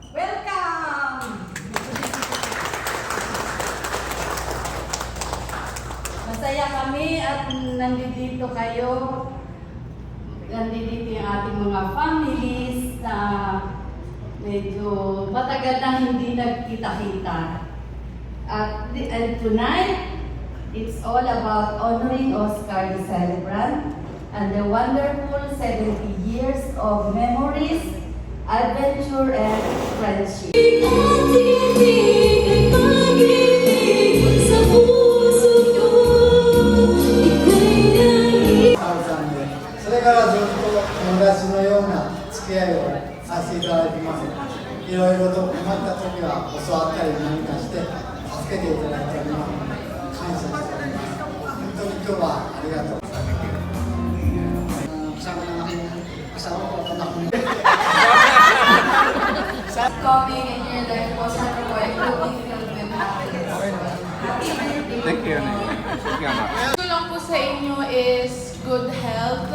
Welcome! Masaya kami at nandito kayo. Nandito yung ating mga families na medyo matagal na hindi nagkita-kita. And tonight, it's all about honoring Oscar the Celebrant and the wonderful 70 years of memories, adventure, and friendship.それからずっと友達のような付き合いをさせていただいてます。いろいろと困った時は教わったり何かして助けていただいております。感謝しております。本当に今日はありがとう。Kasama ng aking asawa ko at anak ko. Coming in your life po sa work will be filled with happiness. Happy birthday. Thank you. Thank you, Anak. Gusto lang po sa inyo is good health.